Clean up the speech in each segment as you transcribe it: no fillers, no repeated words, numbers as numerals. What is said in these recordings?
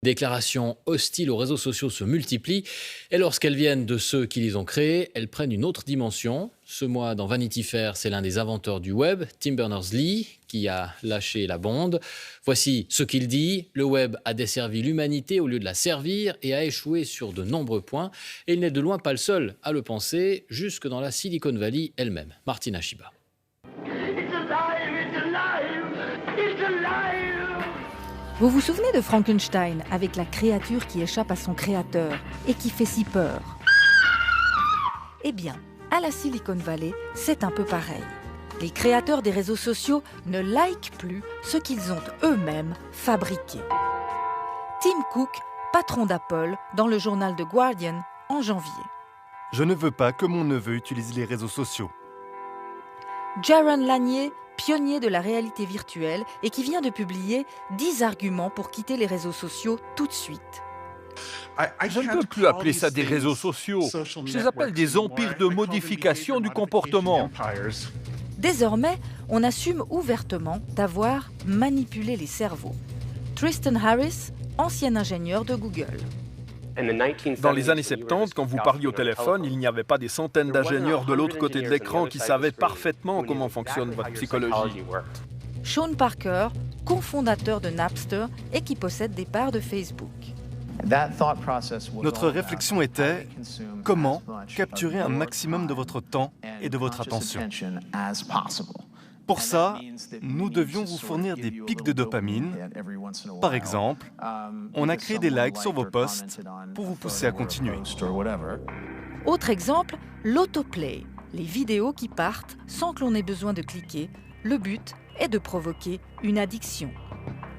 Déclarations hostiles aux réseaux sociaux se multiplient et lorsqu'elles viennent de ceux qui les ont créés, elles prennent une autre dimension. Ce mois, dans Vanity Fair, c'est l'un des inventeurs du web, Tim Berners-Lee, qui a lâché la bombe. Voici ce qu'il dit. Le web a desservi l'humanité au lieu de la servir et a échoué sur de nombreux points. Et il n'est de loin pas le seul à le penser, jusque dans la Silicon Valley elle-même. Martina Shiba. Vous vous souvenez de Frankenstein avec la créature qui échappe à son créateur et qui fait si peur? Eh bien, à la Silicon Valley, c'est un peu pareil. Les créateurs des réseaux sociaux ne likent plus ce qu'ils ont eux-mêmes fabriqué. Tim Cook, patron d'Apple, dans le journal The Guardian en janvier. Je ne veux pas que mon neveu utilise les réseaux sociaux. Jaron Lanier, pionnier de la réalité virtuelle et qui vient de publier 10 arguments pour quitter les réseaux sociaux tout de suite. Je ne peux plus appeler ça des réseaux sociaux. Je les appelle des empires de modification du comportement. Désormais, on assume ouvertement d'avoir manipulé les cerveaux. Tristan Harris, ancien ingénieur de Google. Dans les années 70, quand vous parliez au téléphone, il n'y avait pas des centaines d'ingénieurs de l'autre côté de l'écran qui savaient parfaitement comment fonctionne votre psychologie. Sean Parker, cofondateur de Napster et qui possède des parts de Facebook. Notre réflexion était comment capturer un maximum de votre temps et de votre attention. Pour ça, nous devions vous fournir des pics de dopamine. Par exemple, on a créé des likes sur vos posts pour vous pousser à continuer. Autre exemple, l'autoplay, les vidéos qui partent sans que l'on ait besoin de cliquer. Le but est de provoquer une addiction.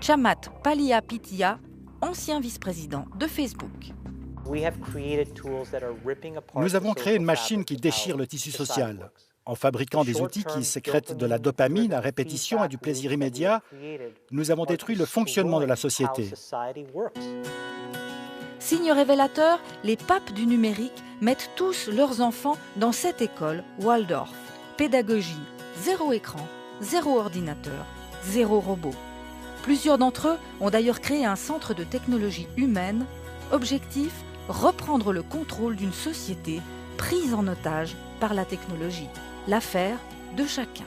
Chamath Palihapitiya, ancien vice-président de Facebook. Nous avons créé une machine qui déchire le tissu social. En fabriquant des outils qui sécrètent de la dopamine à répétition et du plaisir immédiat, nous avons détruit le fonctionnement de la société. Signe révélateur, les papes du numérique mettent tous leurs enfants dans cette école Waldorf. Pédagogie, 0 écran, 0 ordinateur, 0 robot. Plusieurs d'entre eux ont d'ailleurs créé un centre de technologie humaine. Objectif, reprendre le contrôle d'une société prise en otage par la technologie. L'affaire de chacun.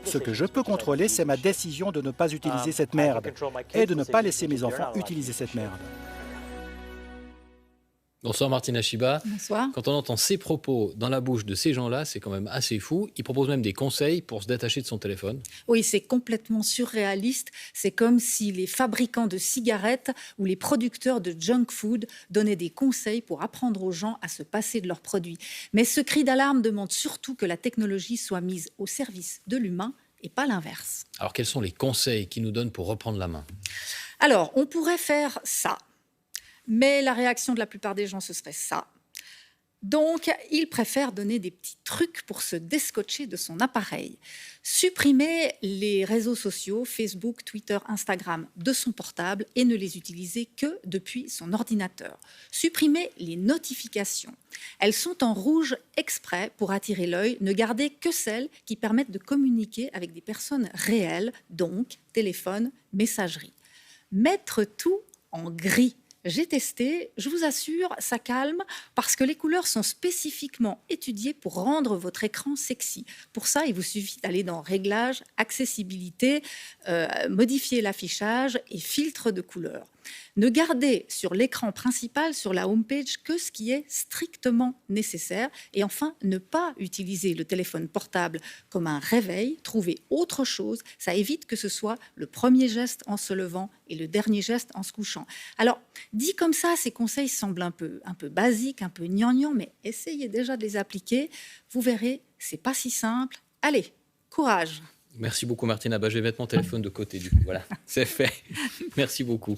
Ce que je peux contrôler, c'est ma décision de ne pas utiliser cette merde et de ne pas laisser mes enfants utiliser cette merde. Bonsoir Martina Shiba. Bonsoir. Quand on entend ces propos dans la bouche de ces gens-là, c'est quand même assez fou. Ils proposent même des conseils pour se détacher de son téléphone. Oui, c'est complètement surréaliste. C'est comme si les fabricants de cigarettes ou les producteurs de junk food donnaient des conseils pour apprendre aux gens à se passer de leurs produits. Mais ce cri d'alarme demande surtout que la technologie soit mise au service de l'humain et pas l'inverse. Alors quels sont les conseils qu'ils nous donnent pour reprendre la main? Alors, on pourrait faire ça. Mais la réaction de la plupart des gens, ce serait ça. Donc, ils préfèrent donner des petits trucs pour se descotcher de son appareil. Supprimer les réseaux sociaux, Facebook, Twitter, Instagram, de son portable et ne les utiliser que depuis son ordinateur. Supprimer les notifications. Elles sont en rouge exprès pour attirer l'œil. Ne garder que celles qui permettent de communiquer avec des personnes réelles, donc téléphone, messagerie. Mettre tout en gris. J'ai testé, je vous assure, ça calme parce que les couleurs sont spécifiquement étudiées pour rendre votre écran sexy. Pour ça, il vous suffit d'aller dans Réglages, Accessibilité, modifier l'affichage et filtre de couleurs. Ne gardez sur l'écran principal, sur la homepage, que ce qui est strictement nécessaire. Et enfin, ne pas utiliser le téléphone portable comme un réveil. Trouvez autre chose. Ça évite que ce soit le premier geste en se levant et le dernier geste en se couchant. Alors, dit comme ça, ces conseils semblent un peu basiques, un peu gnangnan, mais essayez déjà de les appliquer. Vous verrez, c'est pas si simple. Allez, courage! Merci beaucoup Martina. Je vais mettre mon téléphone de côté du coup. Voilà, c'est fait. Merci beaucoup.